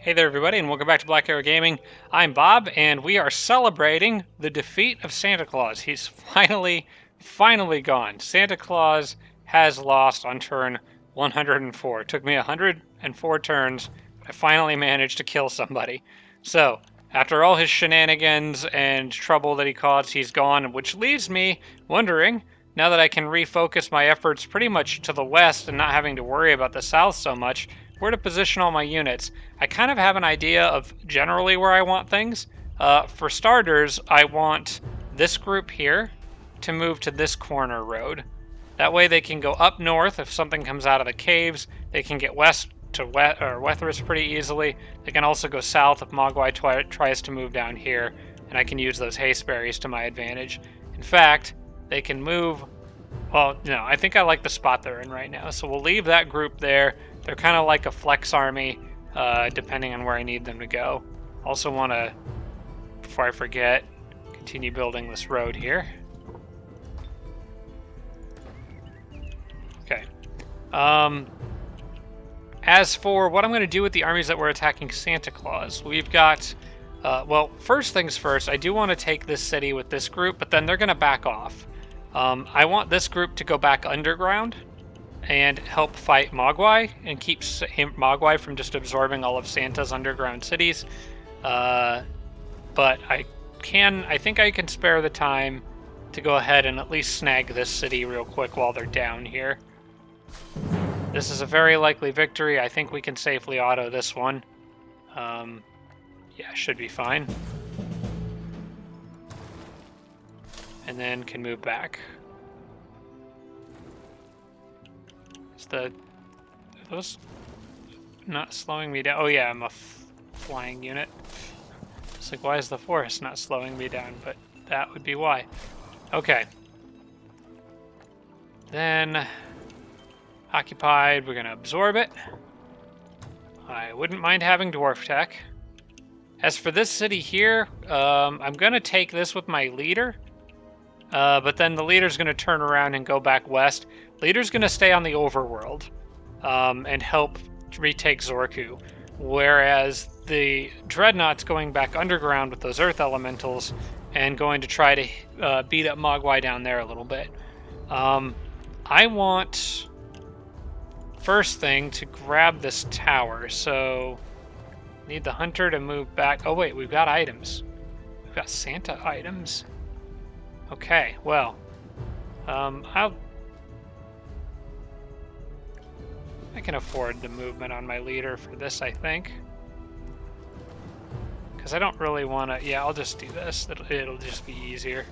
Hey there, everybody, and welcome back to Black Arrow Gaming. I'm Bob, and we are celebrating the defeat of Santa Claus. He's finally gone. Santa Claus has lost on turn 104. It took me 104 turns, but I finally managed to kill somebody. So, after all his shenanigans and trouble that he caused, he's gone, which leaves me wondering, now that I can refocus my efforts pretty much to the west and not having to worry about the south so much, where to position all my units. I kind of have an idea of generally where I want things. For starters, I want this group here to move to this corner road. That way they can go up north if something comes out of the caves. They can get west to Wethris pretty easily. They can also go south if Mogwai tries to move down here, and I can use those haste berries to my advantage. In fact, they can move. Well, no, I think I like the spot they're in right now, so we'll leave that group there. They're kind of like a flex army, depending on where I need them to go. Also want to, before I forget, continue building this road here. Okay. As for what I'm going to do with the armies that were attacking Santa Claus, we've got, well, first things first, I do want to take this city with this group, but then they're going to back off. I want this group to go back underground and help fight Mogwai and keep Mogwai from just absorbing all of Santa's underground cities. But I think I can spare the time to go ahead and at least snag this city real quick while they're down here. This is a very likely victory. I think we can safely auto this one. Yeah, should be fine. And then can move back. Are those not slowing me down? Oh yeah, I'm a flying unit. It's like, why is the forest not slowing me down? But that would be why. Okay. Then, occupied, we're gonna absorb it. I wouldn't mind having dwarf tech. As for this city here, I'm gonna take this with my leader. But then the leader's going to turn around and go back west. Leader's going to stay on the overworld and help retake Zorku. Whereas the Dreadnought's going back underground with those earth elementals and going to try to beat up Mogwai down there a little bit. I want, first thing, to grab this tower. So, need the hunter to move back. Oh wait, we've got items. We've got Santa items. Okay, well, I can afford the movement on my leader for this, I think. Because I don't really want to, yeah, I'll just do this. It'll just be easier.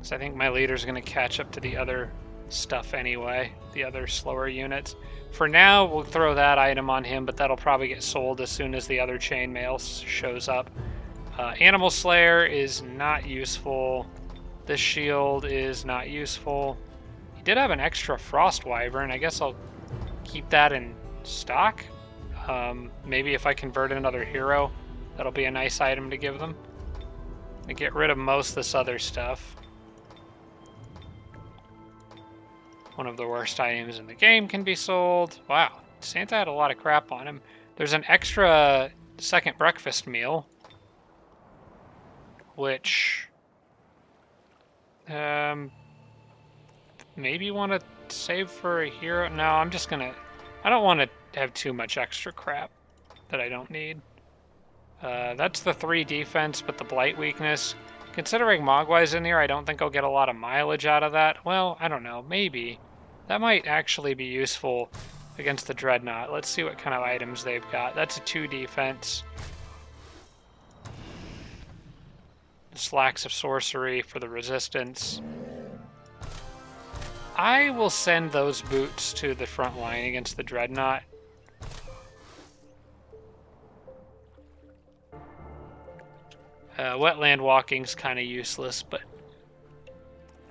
So I think my leader's going to catch up to the other stuff anyway, the other slower units. For now, we'll throw that item on him, but that'll probably get sold as soon as the other chainmail shows up. Animal Slayer is not useful. This shield is not useful. He did have an extra Frost Wyvern. I guess I'll keep that in stock. Maybe if I convert another hero, that'll be a nice item to give them. And get rid of most of this other stuff. One of the worst items in the game can be sold. Wow, Santa had a lot of crap on him. There's an extra second breakfast meal, which maybe want to save for a hero. No, I'm just gonna, I don't want to have too much extra crap that I don't need. That's the 3 defense, but the blight weakness. Considering Mogwai's in here, I don't think I'll get a lot of mileage out of that. Well, I don't know, maybe. That might actually be useful against the Dreadnought. Let's see what kind of items they've got. That's a 2 defense. Slacks of sorcery for the resistance. I will send those boots to the front line against the Dreadnought. Wetland walking's kind of useless, but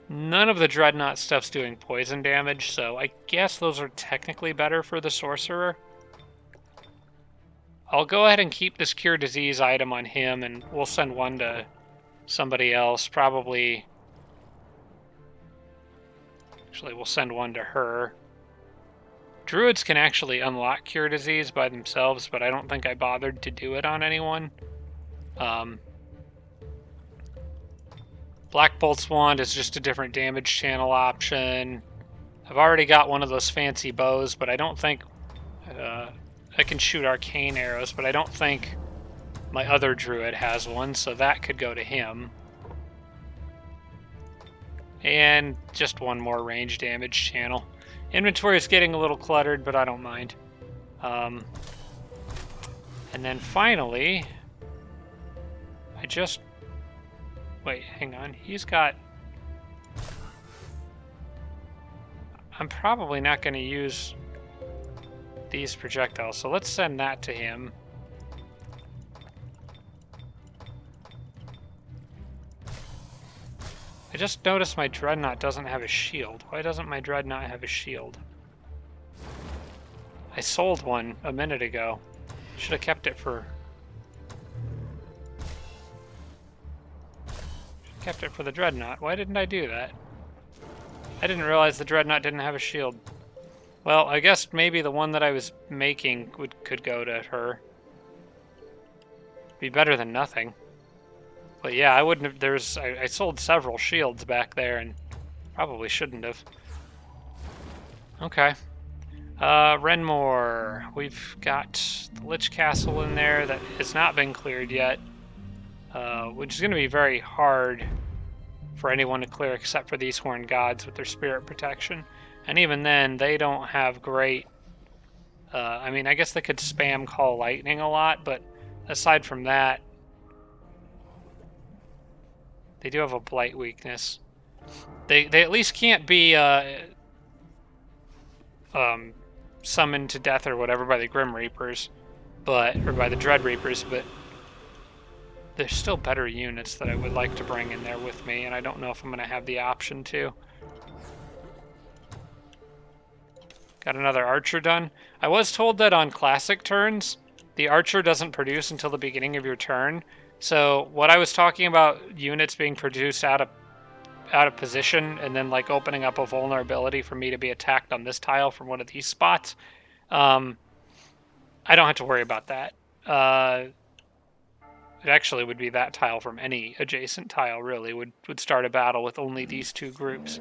none of the Dreadnought stuff's doing poison damage, so I guess those are technically better for the Sorcerer. I'll go ahead and keep this Cure Disease item on him, and we'll send one to somebody else, probably. Actually, we'll send one to her. Druids can actually unlock Cure Disease by themselves, but I don't think I bothered to do it on anyone. Black Bolt's Wand is just a different damage channel option. I've already got one of those fancy bows, but I don't think... I can shoot arcane arrows, but I don't think my other druid has one, so that could go to him. And just one more range damage channel. Inventory is getting a little cluttered, but I don't mind. And then finally, I just... Wait, hang on. He's got... I'm probably not going to use these projectiles, so let's send that to him. I just noticed my Dreadnought doesn't have a shield. Why doesn't my Dreadnought have a shield? I sold one a minute ago. Should have kept it for... Kept it for the Dreadnought. Why didn't I do that? I didn't realize the Dreadnought didn't have a shield. Well, I guess maybe the one that I was making could go to her. Be better than nothing. But yeah, I wouldn't have... I sold several shields back there and probably shouldn't have. Okay. Renmore. We've got the Lich Castle in there that has not been cleared yet. Which is going to be very hard for anyone to clear except for these Horned Gods with their spirit protection. And even then, they don't have great... I mean, I guess they could spam Call Lightning a lot, but aside from that, they do have a Blight weakness. They at least can't be summoned to death or whatever by the Grim Reapers, or by the Dread Reapers, but there's still better units that I would like to bring in there with me, and I don't know if I'm going to have the option to. Got another Archer done. I was told that on Classic turns, the Archer doesn't produce until the beginning of your turn. So what I was talking about, units being produced out of position and then like opening up a vulnerability for me to be attacked on this tile from one of these spots, I don't have to worry about that. It actually would be that tile from any adjacent tile, really, would start a battle with only these two groups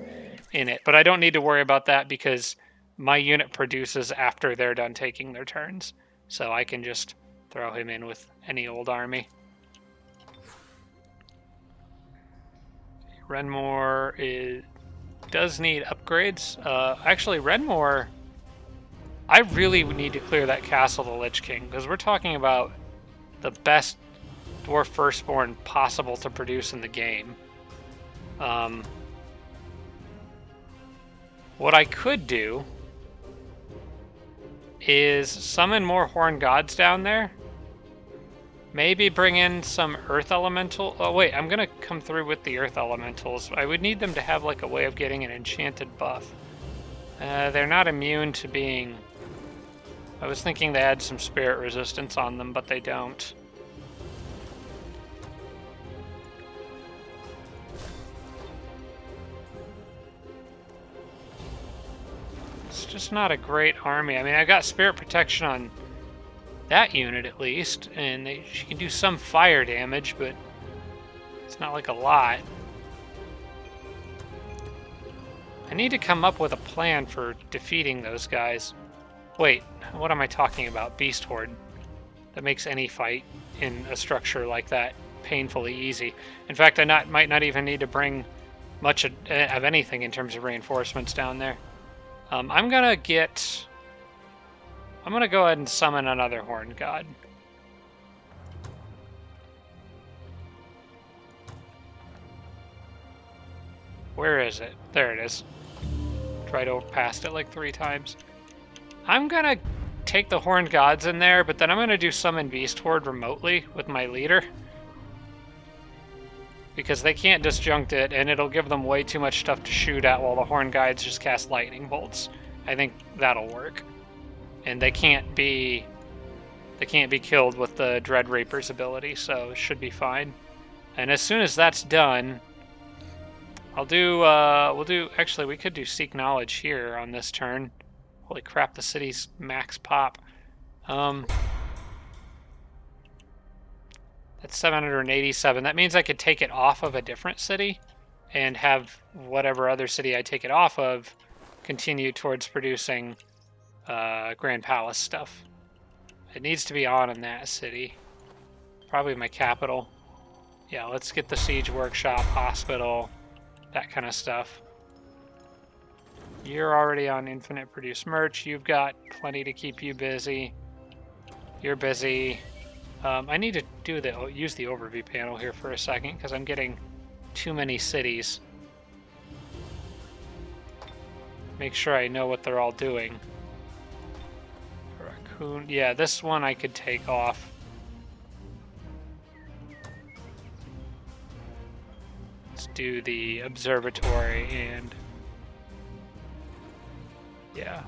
in it. But I don't need to worry about that because my unit produces after they're done taking their turns. So I can just throw him in with any old army. Renmore does need upgrades. Actually, Renmore, I really need to clear that Castle of the Lich King, because we're talking about the best Dwarf Firstborn possible to produce in the game. What I could do is summon more Horned Gods down there. Maybe bring in some Earth Elemental. Oh wait, I'm gonna come through with the Earth Elementals. I would need them to have like a way of getting an enchanted buff. They're not immune to being... I was thinking they had some spirit resistance on them, but they don't. It's just not a great army. I mean, I got spirit protection on that unit at least, and she can do some fire damage, but it's not like a lot. I need to come up with a plan for defeating those guys. Wait, what am I talking about? Beast Horde. That makes any fight in a structure like that painfully easy. In fact, I might not even need to bring much of anything in terms of reinforcements down there. I'm gonna go ahead and summon another Horned God. Where is it? There it is. Tried to past it like 3 times. I'm gonna take the Horned Gods in there, but then I'm gonna do summon Beast Horde remotely with my leader. Because they can't disjunct it, and it'll give them way too much stuff to shoot at while the Horned Gods just cast lightning bolts. I think that'll work. And they can't be killed with the Dread Reaper's ability, so it should be fine. And as soon as that's done, actually we could do Seek Knowledge here on this turn. Holy crap, the city's max pop. That's 787. That means I could take it off of a different city and have whatever other city I take it off of continue towards producing Grand Palace stuff. It needs to be on in that city. Probably my capital. Yeah, let's get the siege workshop, hospital, that kind of stuff. You're already on infinite produce merch. You've got plenty to keep you busy. You're busy. I need to use the overview panel here for a second because I'm getting too many cities. Make sure I know what they're all doing. Raccoon. Yeah, this one I could take off. Let's do the observatory and yeah,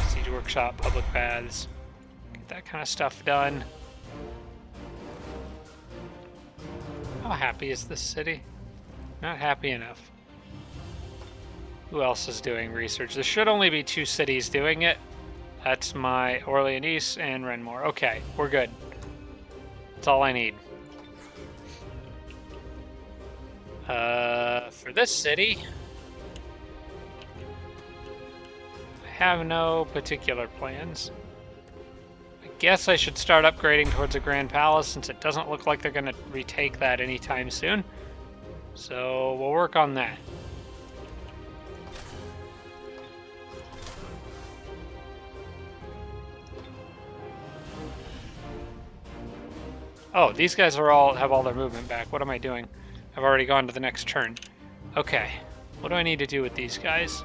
siege workshop, public baths. Get that kind of stuff done. How happy is this city? Not happy enough. Who else is doing research? There should only be 2 cities doing it. That's my Orleanese and Renmore. Okay, we're good. That's all I need. For this city, I have no particular plans. I guess I should start upgrading towards a Grand Palace since it doesn't look like they're going to retake that anytime soon. So we'll work on that. Oh, these guys have all their movement back. What am I doing? I've already gone to the next turn. Okay, what do I need to do with these guys?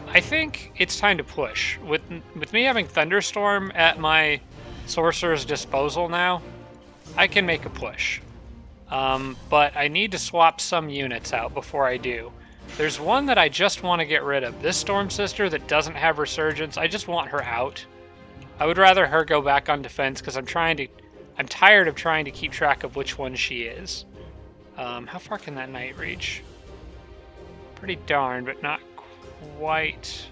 I think it's time to push. With me having Thunderstorm at my Sorcerer's disposal now, I can make a push. But I need to swap some units out before I do. There's one that I just want to get rid of. This Storm Sister that doesn't have Resurgence, I just want her out. I would rather her go back on defense because I'm tired of trying to keep track of which one she is. How far can that knight reach? Pretty darn, but not quite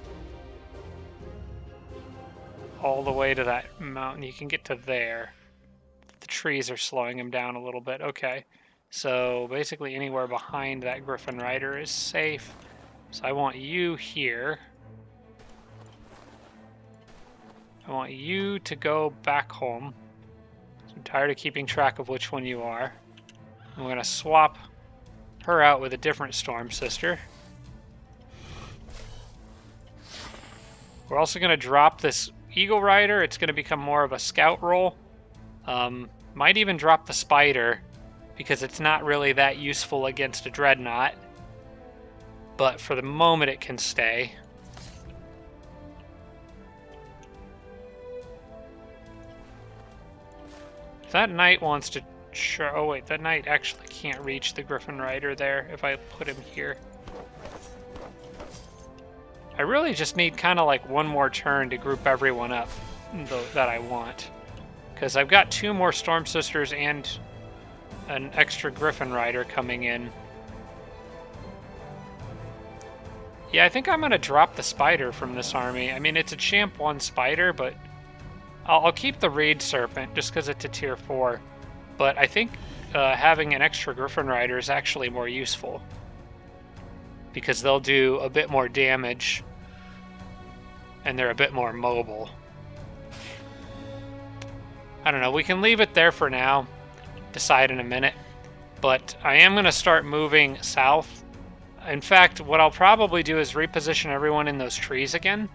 all the way to that mountain. You can get to there. The trees are slowing him down a little bit. Okay, so basically anywhere behind that Griffin Rider is safe. So I want you here. I want you to go back home. I'm tired of keeping track of which one you are. I'm going to swap her out with a different Storm Sister. We're also going to drop this Eagle Rider. It's going to become more of a scout role. Might even drop the Spider because it's not really that useful against a Dreadnought. But for the moment it can stay. If that knight wants to... Sure. Oh wait, that knight actually can't reach the Griffin Rider there if I put him here. I really just need kind of like one more turn to group everyone up that I want. Because I've got 2 more Storm Sisters and an extra Griffin Rider coming in. Yeah, I think I'm going to drop the Spider from this army. I mean, it's a Champ 1 Spider, but I'll keep the Reed Serpent just because it's a tier 4. But I think having an extra Griffin Rider is actually more useful. Because they'll do a bit more damage. And they're a bit more mobile. I don't know, we can leave it there for now. Decide in a minute. But I am going to start moving south. In fact, what I'll probably do is reposition everyone in those trees again.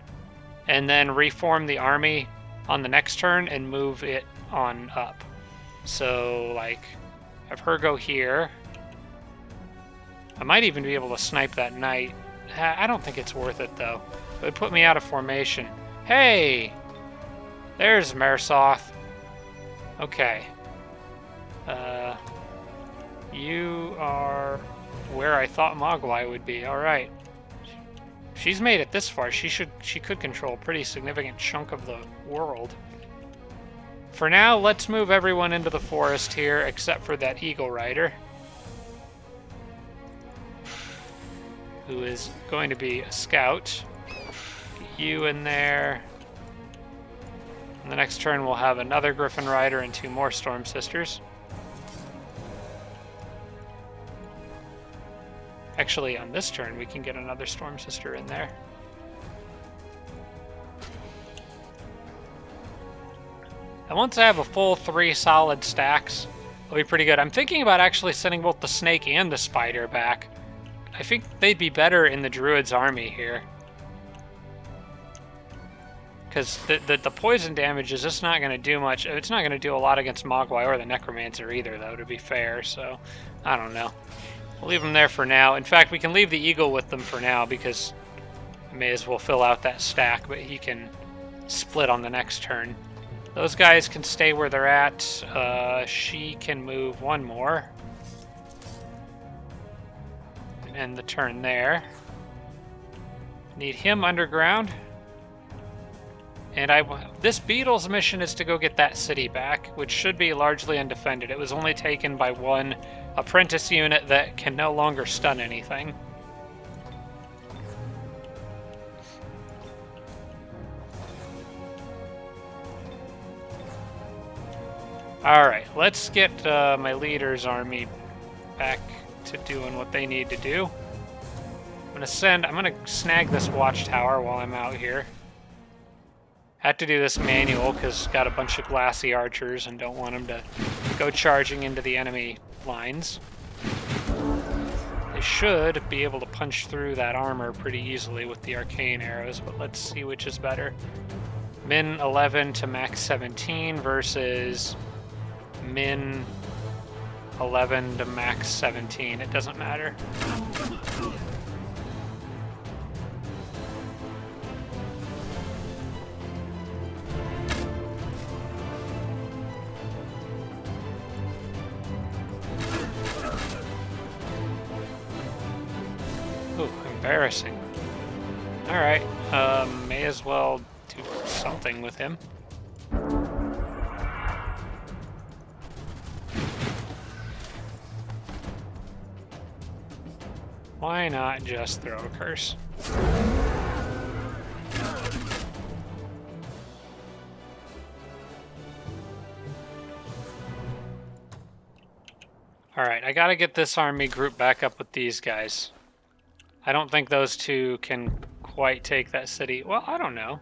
And then reform the army on the next turn and move it on up. So, like, have her go here. I might even be able to snipe that knight. I don't think it's worth it, though. It would put me out of formation. Hey! There's Mersoth. Okay. You are where I thought Mogwai would be. Alright. She's made it this far. She could control a pretty significant chunk of the world. For now, let's move everyone into the forest here, except for that Eagle Rider. Who is going to be a scout. Get you in there. And the next turn we'll have another Griffin Rider and 2 more Storm Sisters. Actually, on this turn, we can get another Storm Sister in there. And once I have a full 3 solid stacks, I'll be pretty good. I'm thinking about actually sending both the Snake and the Spider back. I think they'd be better in the Druid's army here. Because the poison damage is just not going to do much. It's not going to do a lot against Mogwai or the Necromancer either, though, to be fair. So, I don't know. We'll leave them there for now. In fact, we can leave the Eagle with them for now because I may as well fill out that stack, but he can split on the next turn. Those guys can stay where they're at. She can move 1 more. And end the turn there. Need him underground. And this Beetle's mission is to go get that city back, which should be largely undefended. It was only taken by 1 apprentice unit that can no longer stun anything. Alright, let's get my leader's army back to doing what they need to do. I'm gonna snag this watchtower while I'm out here. Had to do this manual because got a bunch of glassy archers and don't want them to go charging into the enemy lines. They should be able to punch through that armor pretty easily with the arcane arrows, but let's see which is better. Min 11 to max 17 versus min 11 to max 17. It doesn't matter. Ooh, embarrassing. Alright, may as well do something with him. Why not just throw a curse? Alright, I gotta get this army grouped back up with these guys. I don't think those two can quite take that city. Well, I don't know.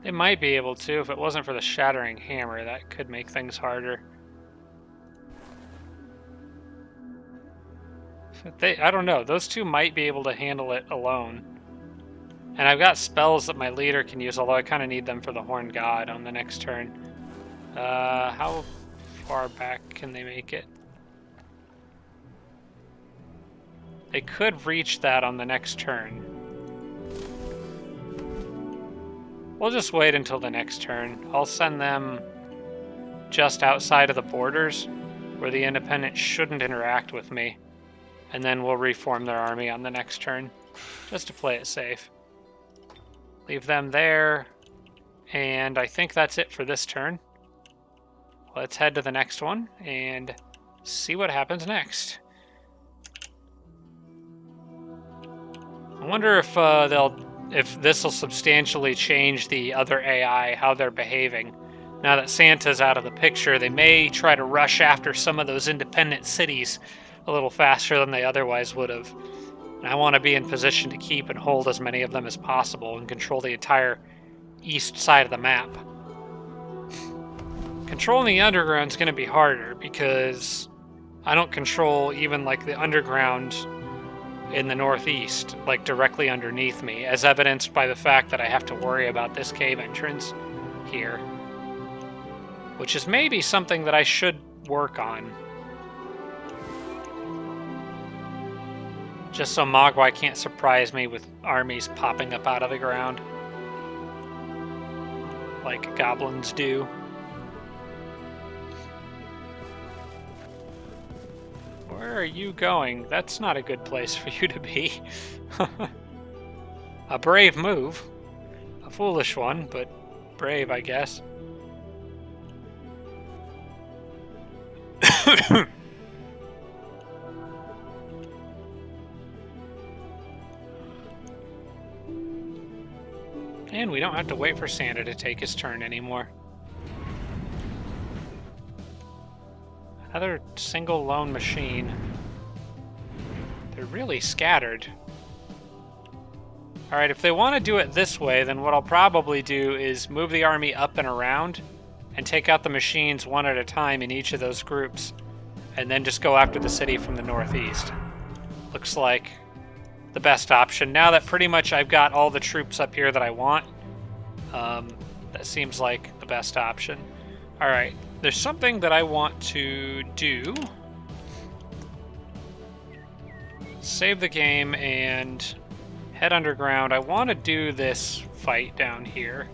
They might be able to. If it wasn't for the Shattering Hammer, that could make things harder. I don't know. Those two might be able to handle it alone. And I've got spells that my leader can use, although I kind of need them for the Horned God on the next turn. How far back can they make it? They could reach that on the next turn. We'll just wait until the next turn. I'll send them just outside of the borders, where the Independents shouldn't interact with me. And then we'll reform their army on the next turn, just to play it safe. Leave them there, and I think that's it for this turn. Let's head to the next one, and see what happens next. I wonder if this will substantially change the other AI, how they're behaving. Now that Santa's out of the picture, they may try to rush after some of those independent cities a little faster than they otherwise would have. And I want to be in position to keep and hold as many of them as possible and control the entire east side of the map. Controlling the underground is going to be harder because I don't control even like the underground in the northeast, like directly underneath me, as evidenced by the fact that I have to worry about this cave entrance here. Which is maybe something that I should work on. Just so Mogwai can't surprise me with armies popping up out of the ground. Like goblins do. Where are you going? That's not a good place for you to be. A brave move. A foolish one, but brave, I guess. And we don't have to wait for Santa to take his turn anymore. Another single lone machine. They're really scattered. Alright, if they want to do it this way, then what I'll probably do is move the army up and around and take out the machines one at a time in each of those groups, and then just go after the city from the northeast. Looks like the best option. Now that pretty much I've got all the troops up here that I want, that seems like the best option. Alright, there's something that I want to do. Save the game and head underground. I want to do this fight down here.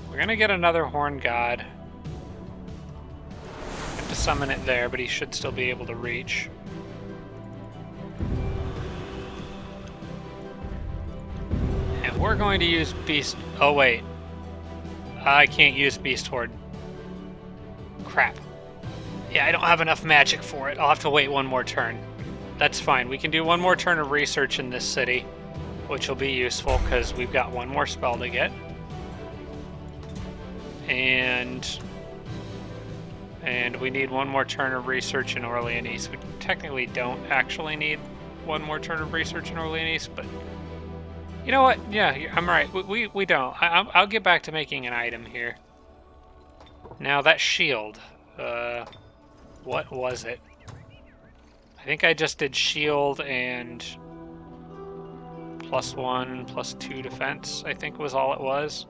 We're going to get another Horn God. Have to summon it there, but he should still be able to reach. And we're going to use Beast... Oh, wait. I can't use Beast Horde. Crap. Yeah, I don't have enough magic for it. I'll have to wait one more turn. That's fine. We can do one more turn of research in this city, which will be useful because we've got one more spell to get. And we need one more turn of research in Orleanese. We technically don't actually need one more turn of research in Orleanese, but you know what? Yeah, I'm right. We don't. I'll get back to making an item here. Now that shield, what was it? I think I just did shield and +1, +2 defense, I think was all it was.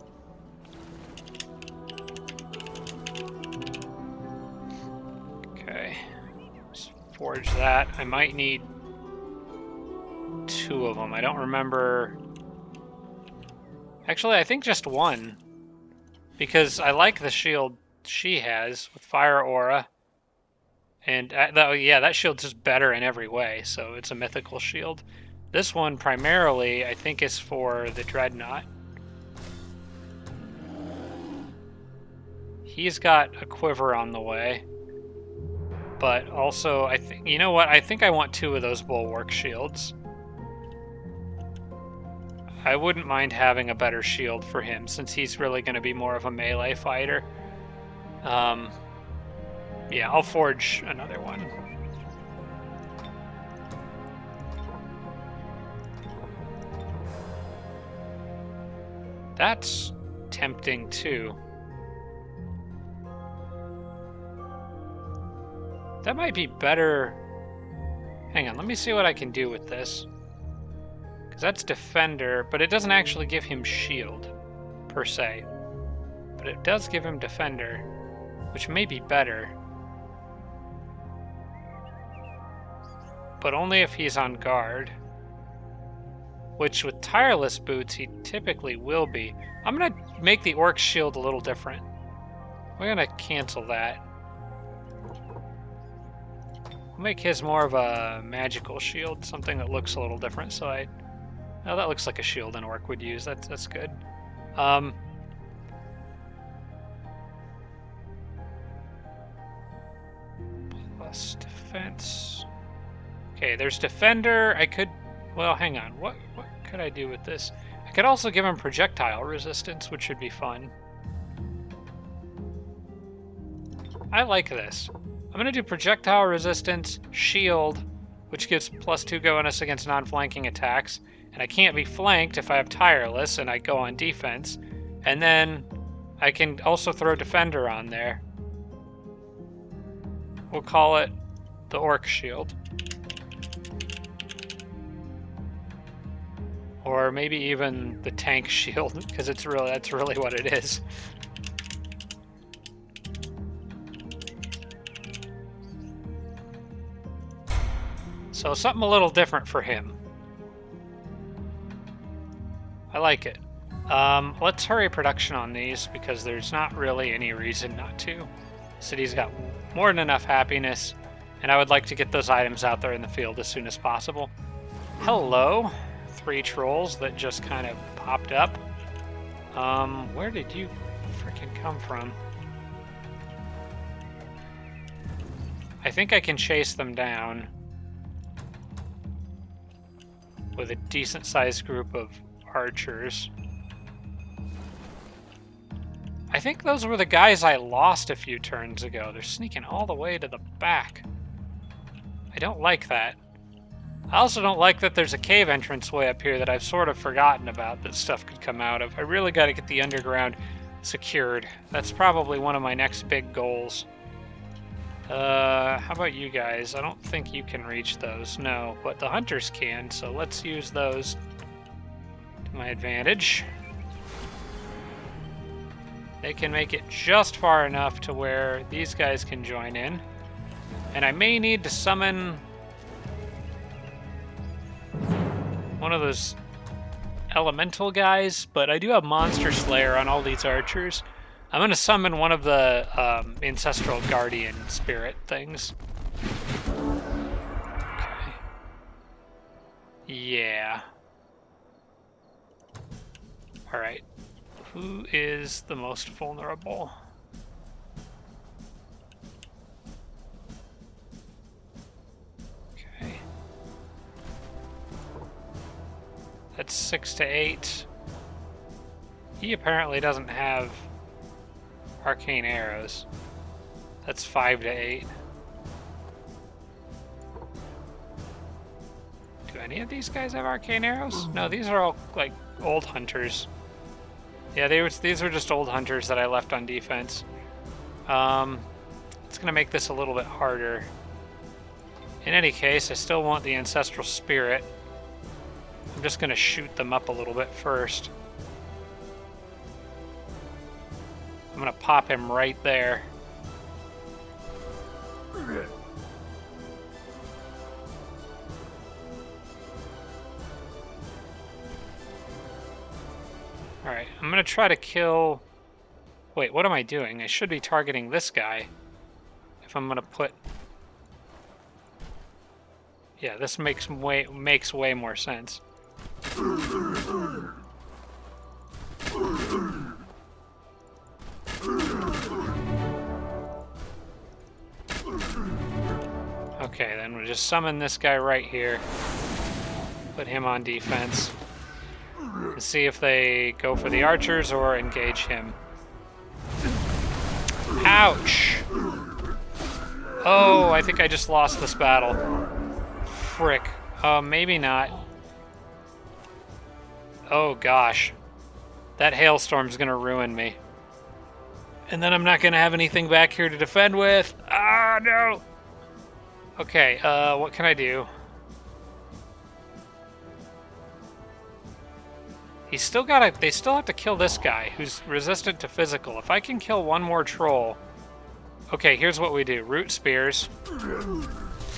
Okay, let's forge that. I might need 2 of them. I don't remember. Actually, I think just 1. Because I like the shield she has with Fire Aura. And yeah, that shield's just better in every way, so it's a mythical shield. This one primarily, I think, is for the Dreadnought. He's got a quiver on the way. But also, I think, you know what? I think I want 2 of those Bulwark shields. I wouldn't mind having a better shield for him, since he's really going to be more of a melee fighter. Yeah, I'll forge another one. That's tempting too. That might be better. Hang on, let me see what I can do with this. Because that's defender, but it doesn't actually give him shield, per se. But it does give him defender, which may be better. But only if he's on guard. Which with tireless boots, he typically will be. I'm going to make the orc shield a little different. We're going to cancel that. We'll make his more of a magical shield, something that looks a little different. So oh, that looks like a shield an orc would use. That's good. Plus defense. Okay, there's defender. I could, well, hang on. What could I do with this? I could also give him projectile resistance, which should be fun. I like this. I'm going to do projectile resistance, shield, which gives +2 bonus against non-flanking attacks. And I can't be flanked if I have tireless and I go on defense. And then I can also throw defender on there. We'll call it the orc shield. Or maybe even the tank shield, because that's really what it is. So something a little different for him. I like it. Let's hurry production on these, because there's not really any reason not to. The city's got more than enough happiness, and I would like to get those items out there in the field as soon as possible. Hello, 3 trolls that just kind of popped up. Where did you freaking come from? I think I can chase them down with a decent-sized group of archers. I think those were the guys I lost a few turns ago. They're sneaking all the way to the back. I don't like that. I also don't like that there's a cave entrance way up here that I've sort of forgotten about that stuff could come out of. I really got to get the underground secured. That's probably one of my next big goals. How about you guys? I don't think you can reach those. No, but the hunters can, so let's use those to my advantage. They can make it just far enough to where these guys can join in. And I may need to summon one of those elemental guys, but I do have Monster Slayer on all these archers. I'm going to summon one of the ancestral guardian spirit things. Okay. Yeah. Alright. Who is the most vulnerable? Okay. That's 6 to 8. He apparently doesn't have arcane arrows. That's 5 to 8. Do any of these guys have arcane arrows? No, these are all like old hunters. Yeah, these were just old hunters that I left on defense. It's gonna make this a little bit harder. In any case, I still want the ancestral spirit. I'm just gonna shoot them up a little bit first. I'm gonna pop him right there. Alright, I'm gonna try to kill... Wait, what am I doing? I should be targeting this guy. If I'm gonna put... Yeah, this makes way more sense. Okay, then we'll just summon this guy right here. Put him on defense. And see if they go for the archers or engage him. Ouch! Oh, I think I just lost this battle. Frick. Maybe not. Oh gosh. That hailstorm's gonna ruin me. And then I'm not gonna have anything back here to defend with. Ah, no! Okay, what can I do? They still have to kill this guy, who's resistant to physical. If I can kill one more troll... Okay, here's what we do. Root spears.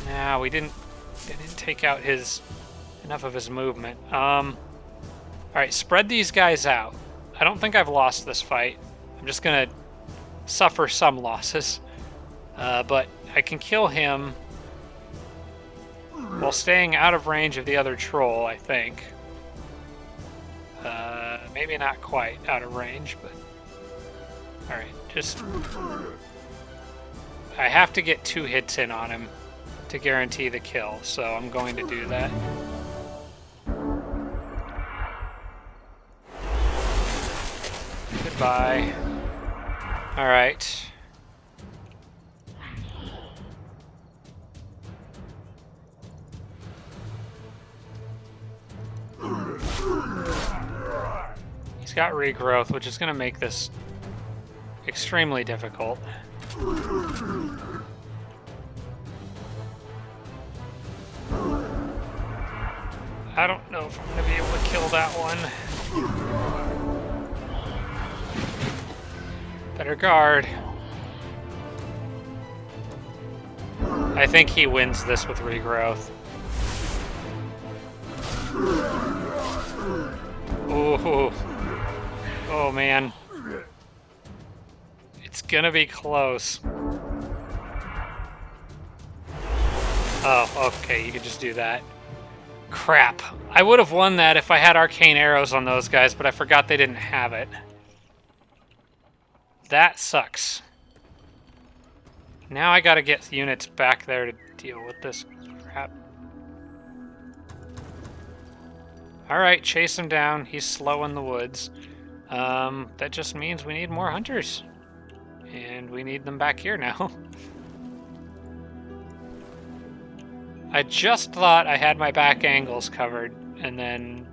Nah, we didn't take out enough of his movement. Alright, spread these guys out. I don't think I've lost this fight. I'm just gonna suffer some losses. But I can kill him while staying out of range of the other troll, I think. Maybe not quite out of range, but... Alright, just... I have to get 2 hits in on him to guarantee the kill, so I'm going to do that. Goodbye. Alright. He's got regrowth, which is going to make this extremely difficult. I don't know if I'm going to be able to kill that one. Better guard. I think he wins this with regrowth. Ooh. Oh man. It's gonna be close. Oh, okay, you could just do that. Crap. I would have won that if I had arcane arrows on those guys, but I forgot they didn't have it. That sucks. Now I gotta get units back there to deal with this crap. Alright, chase him down. He's slow in the woods. That just means we need more hunters. And we need them back here now. I just thought I had my back angles covered, and then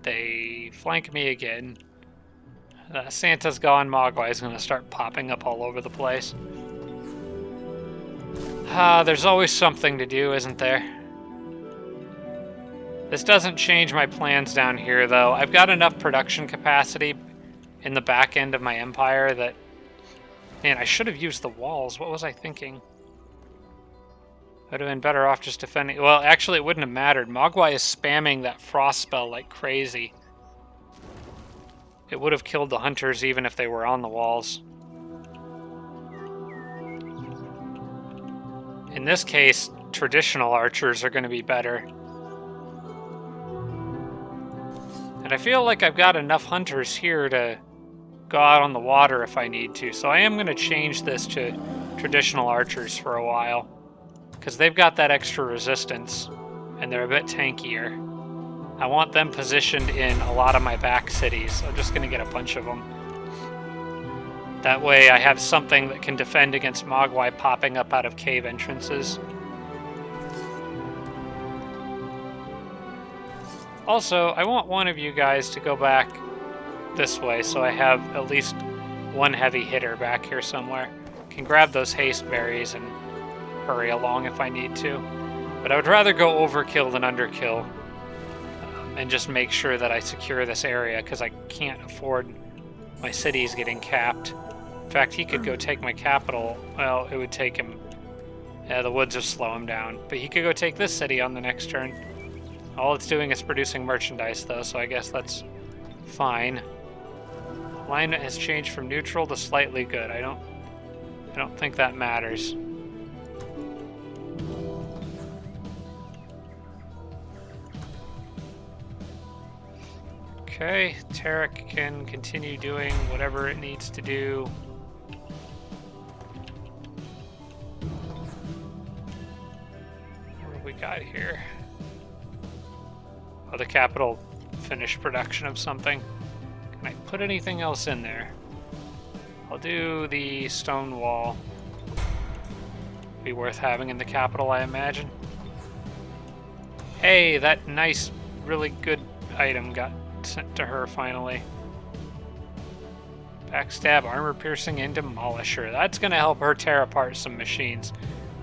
they flank me again. Santa's gone, Mogwai is going to start popping up all over the place. There's always something to do, isn't there? This doesn't change my plans down here, though. I've got enough production capacity in the back end of my empire that... Man, I should have used the walls. What was I thinking? I'd have been better off just defending... Well, actually, it wouldn't have mattered. Mogwai is spamming that frost spell like crazy. It would have killed the hunters even if they were on the walls. In this case, traditional archers are going to be better. And I feel like I've got enough hunters here to go out on the water if I need to. So I am going to change this to traditional archers for a while. Because they've got that extra resistance, and they're a bit tankier. I want them positioned in a lot of my back cities. I'm just going to get a bunch of them. That way I have something that can defend against Mogwai popping up out of cave entrances. Also, I want one of you guys to go back this way, so I have at least one heavy hitter back here somewhere. Can grab those haste berries and hurry along if I need to. But I would rather go overkill than underkill. And just make sure that I secure this area, because I can't afford my cities getting capped. In fact, he could go take my capital. Well, it would take him... Yeah, the woods would slow him down. But he could go take this city on the next turn. All it's doing is producing merchandise, though, so I guess that's fine. Alignment has changed from neutral to slightly good. I don't think that matters. Okay, Tarek can continue doing whatever it needs to do. What have we got here? Oh, the capital finished production of something. Can I put anything else in there? I'll do the stone wall. Be worth having in the capital, I imagine. Hey, that nice, really good item got sent to her finally. Backstab, armor piercing, and demolisher. That's going to help her tear apart some machines.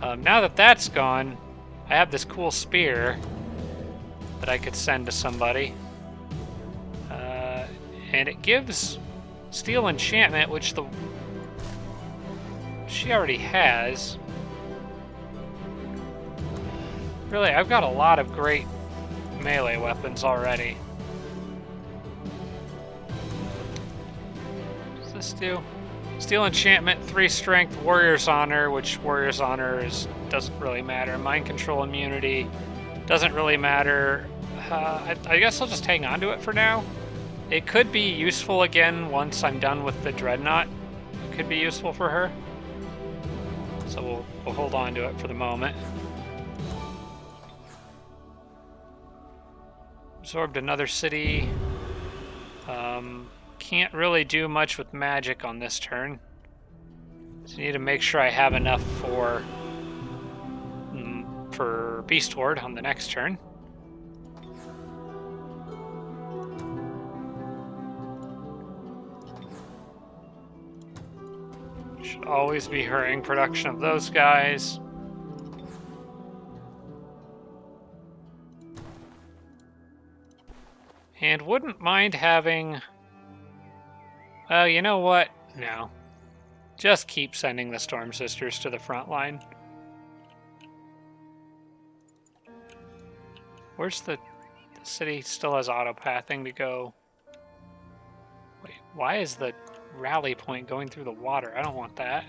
Now that that's gone, I have this cool spear that I could send to somebody. And it gives steel enchantment, which she already has. Really, I've got a lot of great melee weapons already. What does this do? Steel enchantment, 3 strength, warrior's honor, which warrior's honor doesn't really matter. Mind control immunity doesn't really matter. I guess I'll just hang on to it for now. It could be useful again once I'm done with the dreadnought. It could be useful for her. So we'll hold on to it for the moment. Absorbed another city. Can't really do much with magic on this turn. So I need to make sure I have enough for Beast Horde on the next turn. Should always be hurrying production of those guys. And wouldn't mind having... Well, you know what? No. Just keep sending the Storm Sisters to the front line. Where's the city still has auto-pathing to go? Wait, why is the rally point going through the water? I don't want that.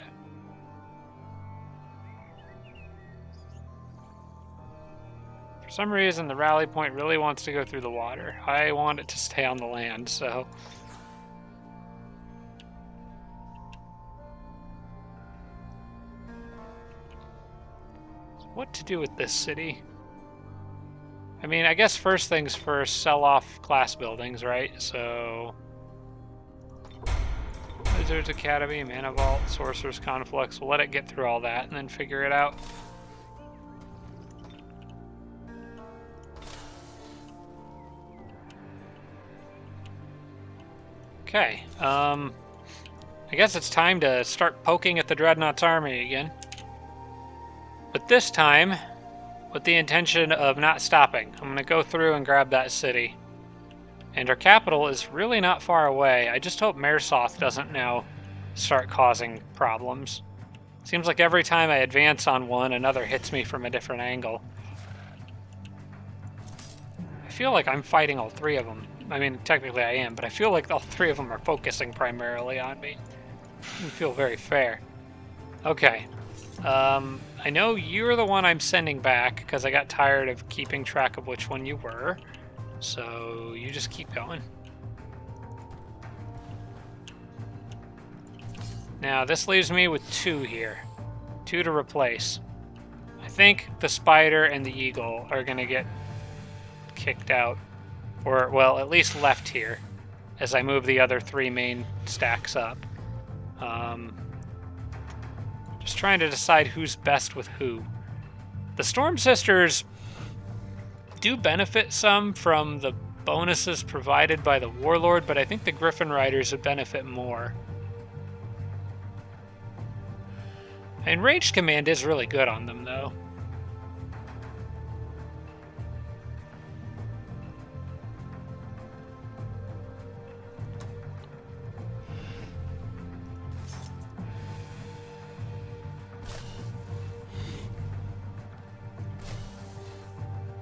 For some reason, the rally point really wants to go through the water. I want it to stay on the land, so... What to do with this city? I mean, I guess first things first, sell off class buildings, right? So... Wizards Academy, Mana Vault, Sorcerer's Conflux. We'll let it get through all that and then figure it out. Okay, I guess it's time to start poking at the Dreadnought's army again. But this time, with the intention of not stopping. I'm going to go through and grab that city. And our capital is really not far away. I just hope Mersoth doesn't now start causing problems. Seems like every time I advance on one, another hits me from a different angle. I feel like I'm fighting all three of them. I mean, technically I am, but I feel like all three of them are focusing primarily on me. Doesn't feel very fair. Okay. I know you're the one I'm sending back because I got tired of keeping track of which one you were. So you just keep going. Now this leaves me with 2 here. 2 to replace. I think the spider and the eagle are going to get kicked out. Or, well, at least left here as I move the other 3 main stacks up. Just trying to decide who's best with who. The Storm Sisters do benefit some from the bonuses provided by the Warlord, but I think the Griffin Riders would benefit more. And ranged command is really good on them, though.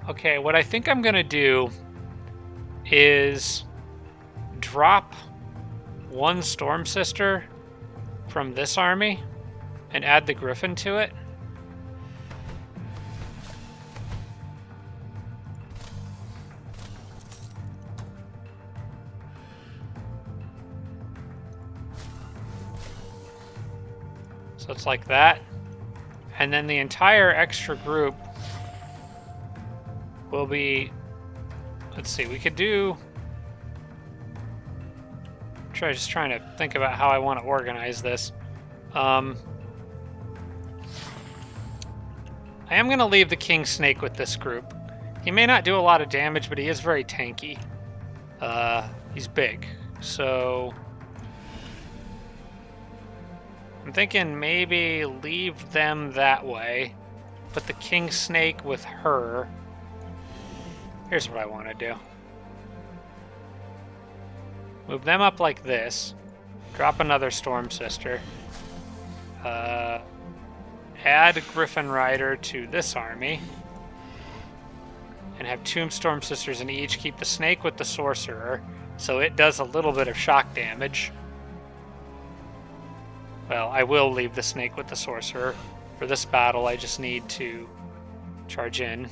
Okay, what I think I'm going to do is drop 1 Storm Sister from this army and add the Griffin to it. So it's like that. And then the entire extra group will be, let's see, we could do, just trying to think about how I want to organize this. I am going to leave the King Snake with this group. He may not do a lot of damage, but he is very tanky. He's big, so I'm thinking maybe leave them that way, put the King Snake with her. Here's what I want to do. Move them up like this. Drop another Storm Sister. Add Griffin Rider to this army. And have 2 Storm Sisters in each. Keep the Snake with the Sorcerer, so it does a little bit of shock damage. Well, I will leave the Snake with the Sorcerer. For this battle, I just need to charge in.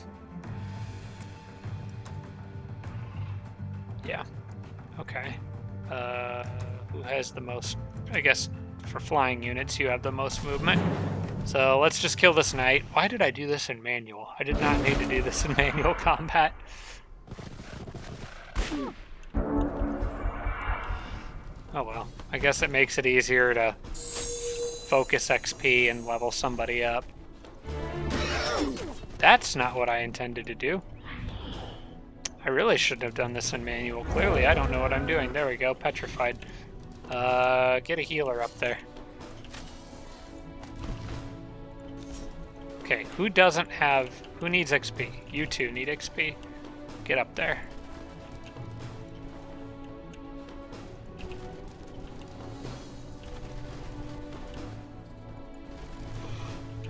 Yeah. Okay. Who has the most... I guess for flying units, you have the most movement. So let's just kill this knight. Why did I do this in manual? I did not need to do this in manual combat. Oh well. I guess it makes it easier to focus XP and level somebody up. That's not what I intended to do. I really shouldn't have done this in manual. Clearly, I don't know what I'm doing. There we go, petrified. Get a healer up there. Okay, who doesn't have... Who needs XP? You 2 need XP. Get up there.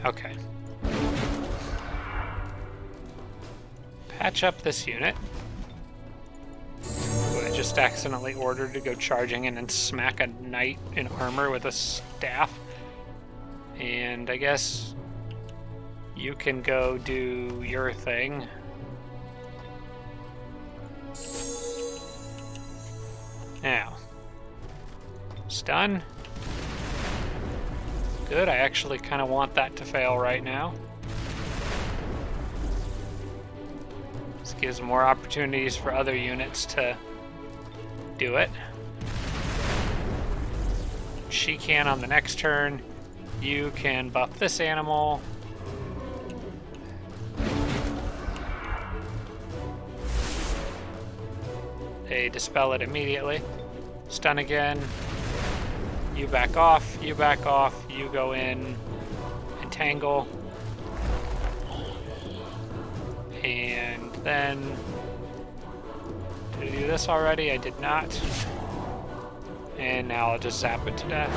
Okay. Patch up this unit. Who I just accidentally ordered to go charging in and smack a knight in armor with a staff. And I guess you can go do your thing. Now, stun. Good, I actually kind of want that to fail right now. Let's Gives more opportunities for other units to do it. She can on the next turn. You can buff this animal. They dispel it immediately. Stun again. You back off, you back off, you go in, entangle. And then, did I do this already? I did not. And now I'll just zap it to death.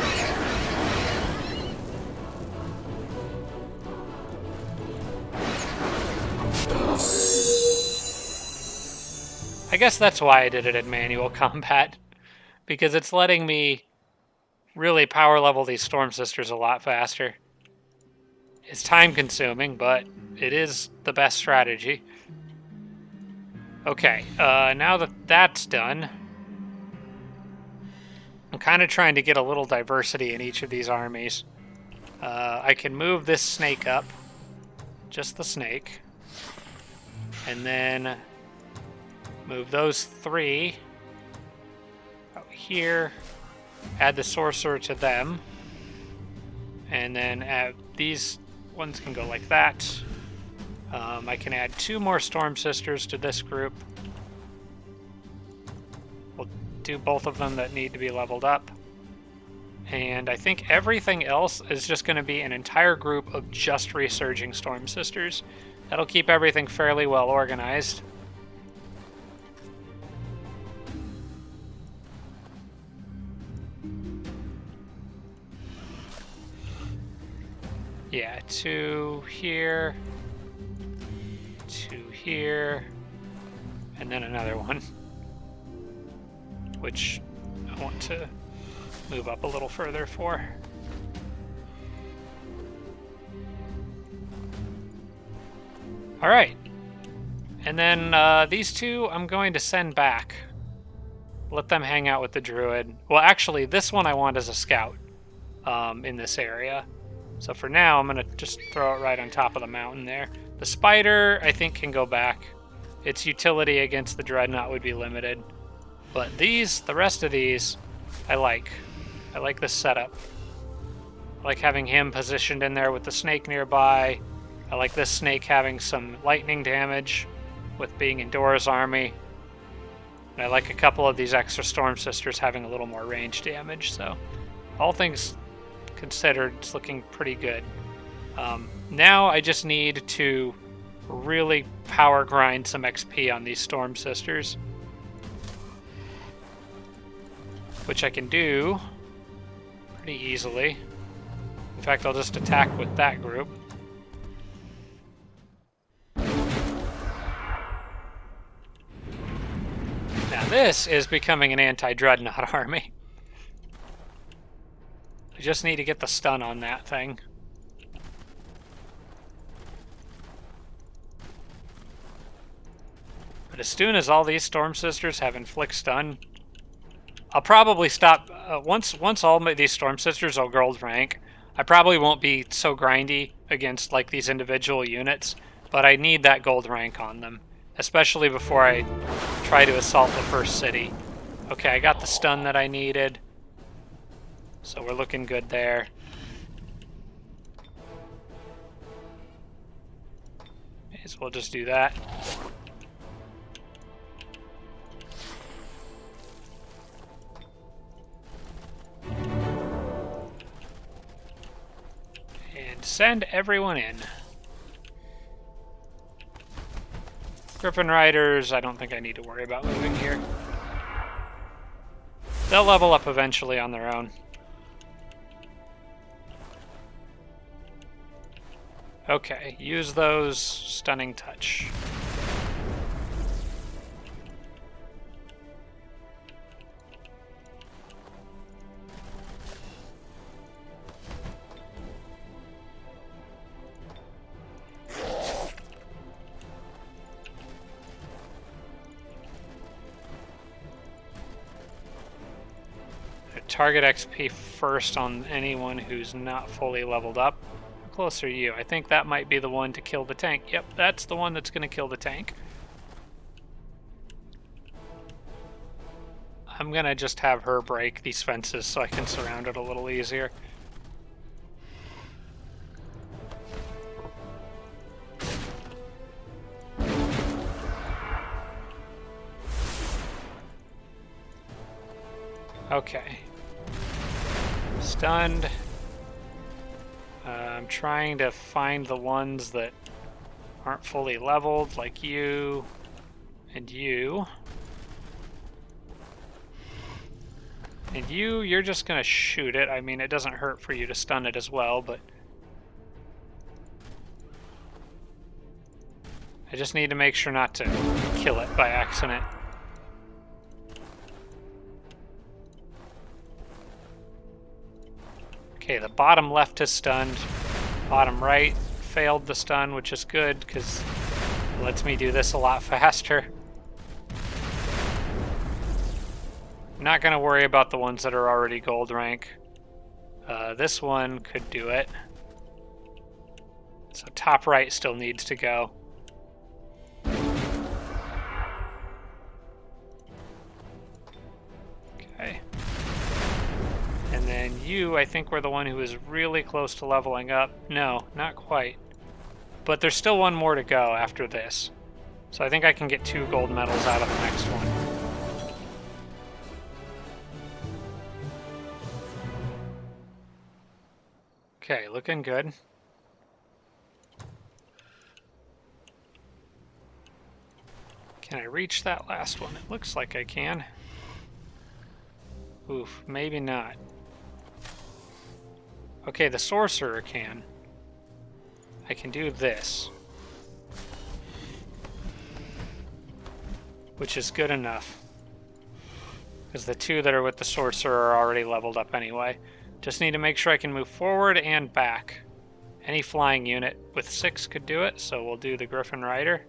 I guess that's why I did it in manual combat, because it's letting me really power level these Storm Sisters a lot faster. It's time consuming, but it is the best strategy. Okay, now that that's done, I'm kind of trying to get a little diversity in each of these armies. I can move this snake up, just the snake, and then move those 3 out here, add the sorcerer to them, and then add these ones can go like that. I can add 2 more Storm Sisters to this group. We'll do both of them that need to be leveled up. And I think everything else is just going to be an entire group of just resurging Storm Sisters. That'll keep everything fairly well organized. Yeah, 2 here, 2 here, and then another one, which I want to move up a little further for. All right, and then these 2 I'm going to send back. Let them hang out with the druid. Well, actually, this one I want as a scout in this area. So for now, I'm going to just throw it right on top of the mountain there. The spider, I think, can go back. Its utility against the dreadnought would be limited. But these, the rest of these, I like. I like this setup. I like having him positioned in there with the snake nearby. I like this snake having some lightning damage with being in Dora's army. And I like a couple of these extra Storm Sisters having a little more range damage. So all things considered, it's looking pretty good. Now I just need to really power grind some XP on these Storm Sisters, which I can do pretty easily. In fact, I'll just attack with that group. Now this is becoming an anti-dreadnought army. I just need to get the stun on that thing. But as soon as all these Storm Sisters have inflict stun, I'll probably stop. Once all these Storm Sisters are gold rank, I probably won't be so grindy against like these individual units, but I need that gold rank on them, especially before I try to assault the first city. Okay, I got the stun that I needed. So we're looking good there. May as well just do that. And send everyone in. Griffin Riders, I don't think I need to worry about moving here. They'll level up eventually on their own. Okay, use those stunning touch. Target XP first on anyone who's not fully leveled up. How close are you? I think that might be the one to kill the tank. Yep, that's the one that's going to kill the tank. I'm gonna just have her break these fences so I can surround it a little easier. Okay. Stunned. I'm trying to find the ones that aren't fully leveled, like you and you. And you're just gonna shoot it. I mean, it doesn't hurt for you to stun it as well, but I just need to make sure not to kill it by accident. Okay, the bottom left is stunned. Bottom right failed the stun, which is good because it lets me do this a lot faster. I'm not going to worry about the ones that are already gold rank. This one could do it. So top right still needs to go. Okay. And then you, I think, were the one who was really close to leveling up. No, not quite. But there's still one more to go after this. So I think I can get 2 gold medals out of the next one. Okay, looking good. Can I reach that last one? It looks like I can. Oof, maybe not. Okay, the sorcerer can. I can do this. Which is good enough. Because the 2 that are with the sorcerer are already leveled up anyway. Just need to make sure I can move forward and back. Any flying unit with 6 could do it, so we'll do the Griffin Rider.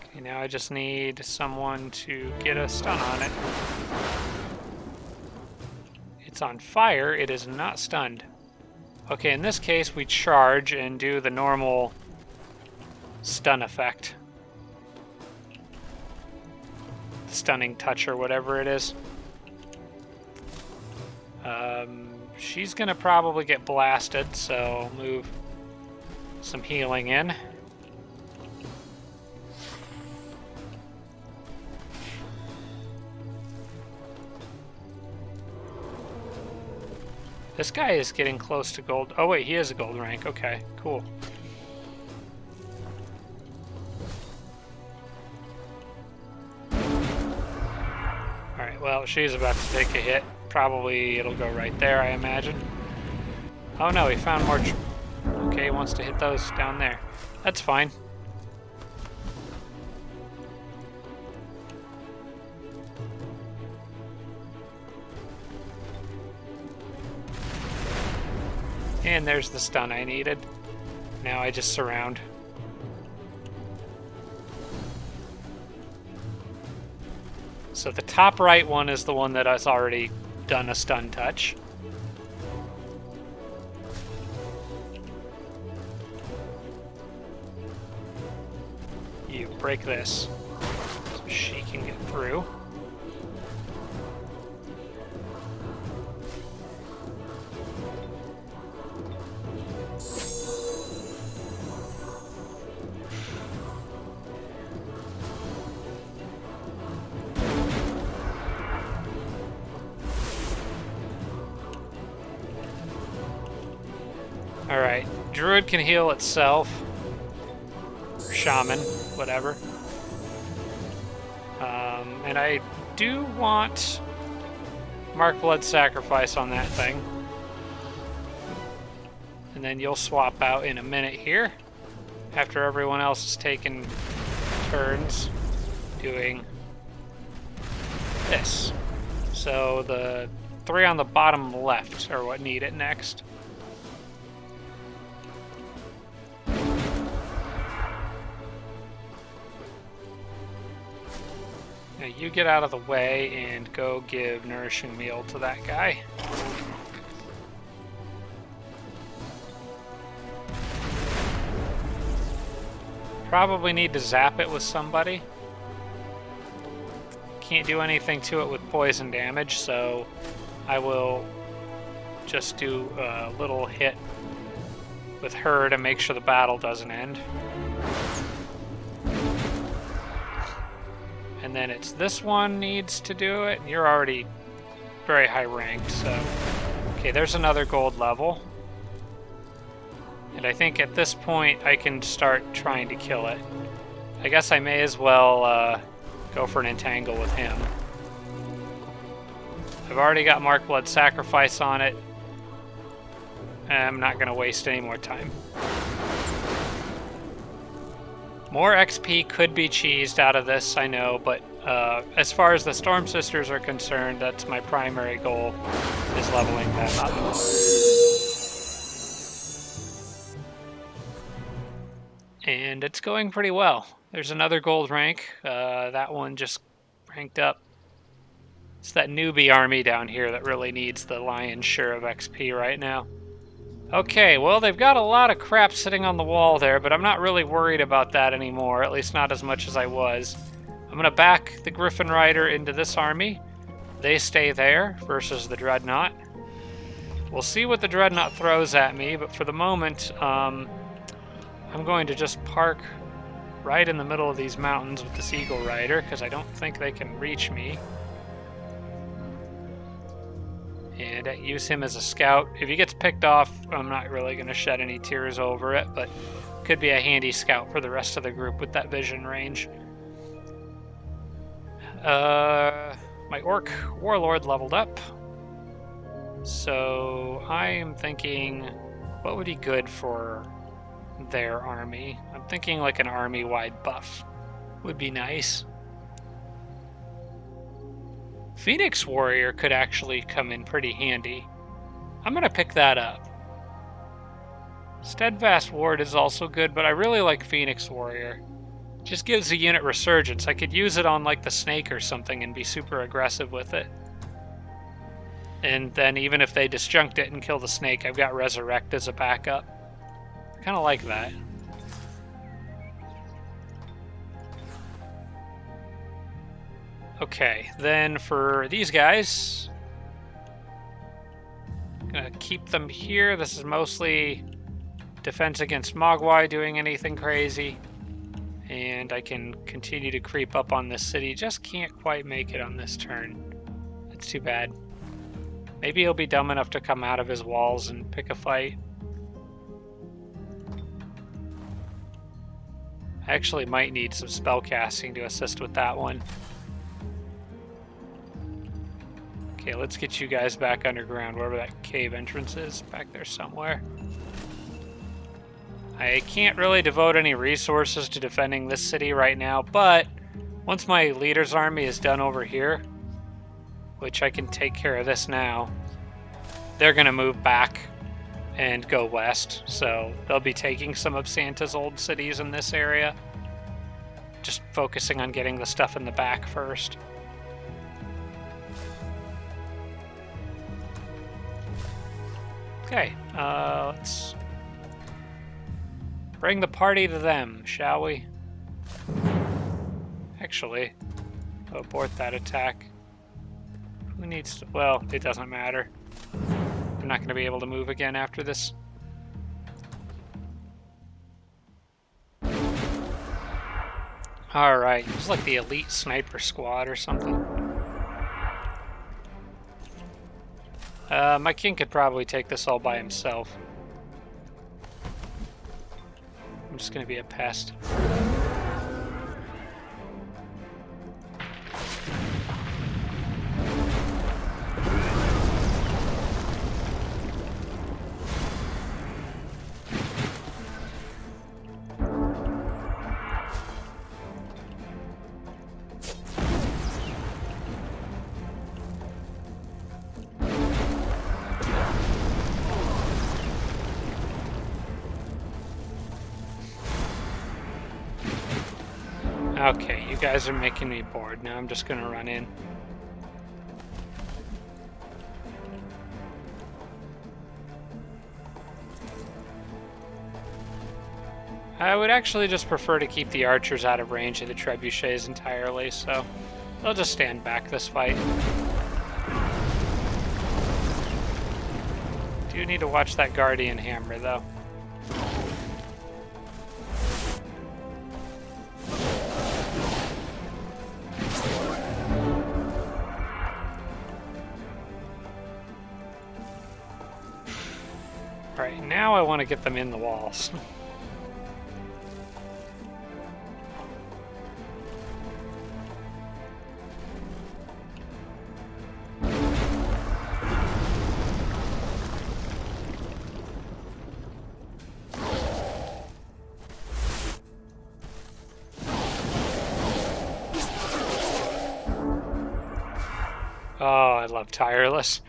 Okay, now I just need someone to get a stun on it. It's on fire, it is not stunned. Okay, in this case, we charge and do the normal stun effect. Stunning touch or whatever it is. She's gonna probably get blasted, so move some healing in. This guy is getting close to gold. Oh wait, he is a gold rank. Okay, cool. Alright, well, she's about to take a hit. Probably it'll go right there, I imagine. Oh no, he found more... Okay, he wants to hit those down there. That's fine. And there's the stun I needed. Now I just surround. So the top right one is the one that has already done a stun touch. You break this so she can get through. Alright, Druid can heal itself. Or Shaman, whatever. And I do want Mark Blood Sacrifice on that thing. And then you'll swap out in a minute here. After everyone else has taken turns doing this. So the 3 on the bottom left are what need it next. Now you get out of the way and go give nourishing meal to that guy. Probably need to zap it with somebody. Can't do anything to it with poison damage, so I will just do a little hit with her to make sure the battle doesn't end. And then it's this one needs to do it, and you're already very high ranked, so... Okay, there's another gold level. And I think at this point I can start trying to kill it. I guess I may as well go for an entangle with him. I've already got Mark Blood Sacrifice on it. I'm not going to waste any more time. More XP could be cheesed out of this, I know, but as far as the Storm Sisters are concerned, that's my primary goal, is leveling them up. And it's going pretty well. There's another gold rank. That one just ranked up. It's that newbie army down here that really needs the lion's share of XP right now. Okay, well, they've got a lot of crap sitting on the wall there, but I'm not really worried about that anymore, at least not as much as I was. I'm going to back the Griffin Rider into this army. They stay there versus the Dreadnought. We'll see what the Dreadnought throws at me, but for the moment, I'm going to just park right in the middle of these mountains with this Eagle Rider, because I don't think they can reach me. And use him as a scout. If he gets picked off, I'm not really going to shed any tears over it, but could be a handy scout for the rest of the group with that vision range. My Orc Warlord leveled up. So I am thinking, what would be good for their army? I'm thinking like an army-wide buff would be nice. Phoenix Warrior could actually come in pretty handy. I'm going to pick that up. Steadfast Ward is also good, but I really like Phoenix Warrior. Just gives the unit resurgence. I could use it on like the snake or something and be super aggressive with it. And then even if they disjunct it and kill the snake, I've got Resurrect as a backup. I kind of like that. Okay, then for these guys, I'm gonna keep them here. This is mostly defense against Mogwai doing anything crazy. And I can continue to creep up on this city. Just can't quite make it on this turn. It's too bad. Maybe he'll be dumb enough to come out of his walls and pick a fight. I actually might need some spell casting to assist with that one. Okay, let's get you guys back underground, wherever that cave entrance is, back there somewhere. I can't really devote any resources to defending this city right now, but once my leader's army is done over here, which I can take care of this now, they're going to move back and go west, so they'll be taking some of Santa's old cities in this area, just focusing on getting the stuff in the back first. Okay, let's bring the party to them, shall we? Actually, abort that attack. Who needs to... Well, it doesn't matter. I'm not going to be able to move again after this. Alright, it's like the elite sniper squad or something. My king could probably take this all by himself. I'm just going to be a pest. Okay, you guys are making me bored. Now I'm just gonna run in. I would actually just prefer to keep the archers out of range of the trebuchets entirely, so they'll just stand back this fight. Do need to watch that guardian hammer, though. Alright, now I want to get them in the walls. Oh, I love Tireless.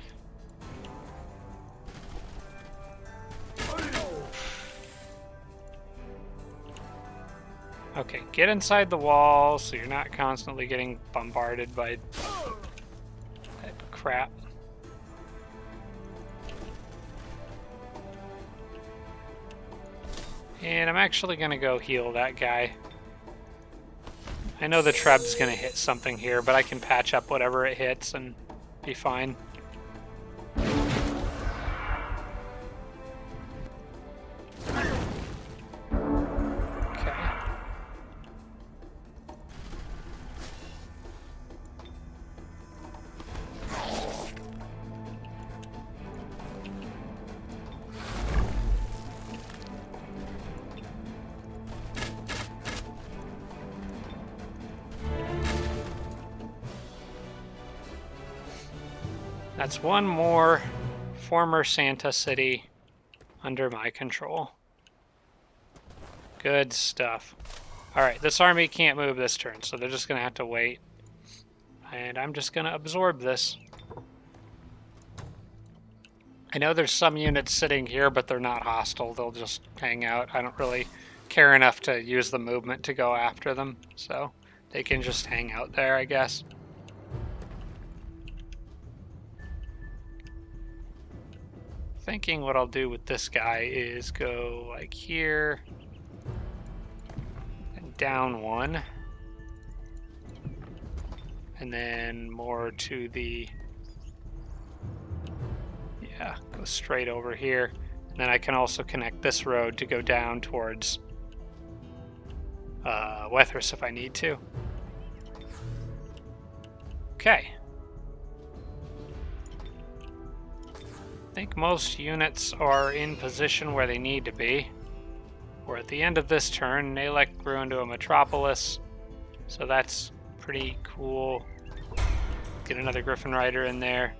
Okay, get inside the wall so you're not constantly getting bombarded by that crap. And I'm actually going to go heal that guy. I know the Treb's going to hit something here, but I can patch up whatever it hits and be fine. That's one more former Santa city under my control. Good stuff. Alright, this army can't move this turn, so they're just going to have to wait. And I'm just going to absorb this. I know there's some units sitting here, but they're not hostile. They'll just hang out. I don't really care enough to use the movement to go after them, so they can just hang out there, I guess. Thinking what I'll do with this guy is go like here and down one, and then more to the, yeah, go straight over here. And then I can also connect this road to go down towards Wethers if I need to. Okay. I think most units are in position where they need to be. We're at the end of this turn. Nalek grew into a metropolis, so that's pretty cool. Get another Griffin Rider in there.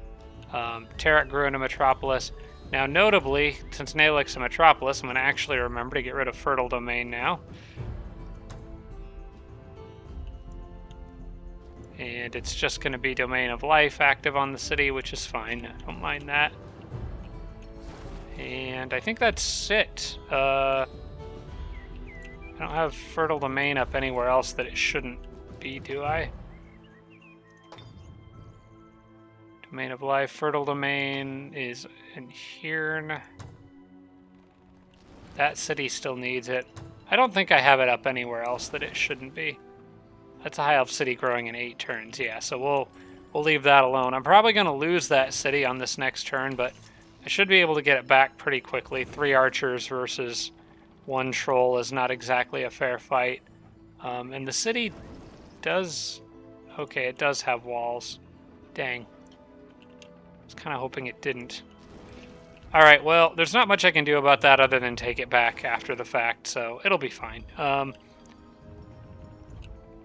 Terek grew into metropolis. Now, notably, since Nalek's a metropolis, I'm going to actually remember to get rid of Fertile Domain now. And it's just going to be Domain of Life active on the city, which is fine. I don't mind that. And I think that's it. I don't have Fertile Domain up anywhere else that it shouldn't be, do I? Domain of Life, Fertile Domain is in here. That city still needs it. I don't think I have it up anywhere else that it shouldn't be. That's a High Elf city growing in 8 turns, yeah, so we'll leave that alone. I'm probably going to lose that city on this next turn, but I should be able to get it back pretty quickly. 3 archers versus 1 troll is not exactly a fair fight. And the city does... Okay, it does have walls. Dang. I was kind of hoping it didn't. Alright, well, there's not much I can do about that other than take it back after the fact, so it'll be fine.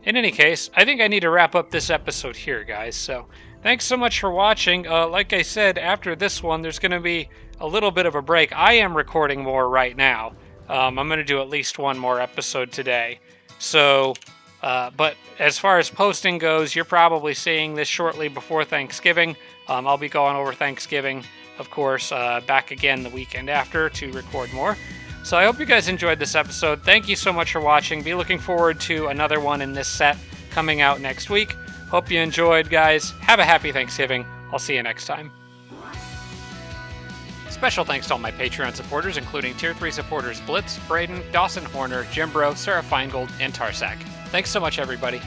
In any case, I think I need to wrap up this episode here, guys, so... Thanks so much for watching. Like I said, after this one, there's going to be a little bit of a break. I am recording more right now. I'm going to do at least one more episode today. So, but as far as posting goes, you're probably seeing this shortly before Thanksgiving. I'll be going over Thanksgiving, of course, back again the weekend after to record more. So I hope you guys enjoyed this episode. Thank you so much for watching. Be looking forward to another one in this set coming out next week. Hope you enjoyed, guys. Have a happy Thanksgiving. I'll see you next time. Special thanks to all my Patreon supporters, including Tier 3 supporters Blitz, Braden, Dawson Horner, Jimbro, Sarah Feingold, and Tarsak. Thanks so much, everybody.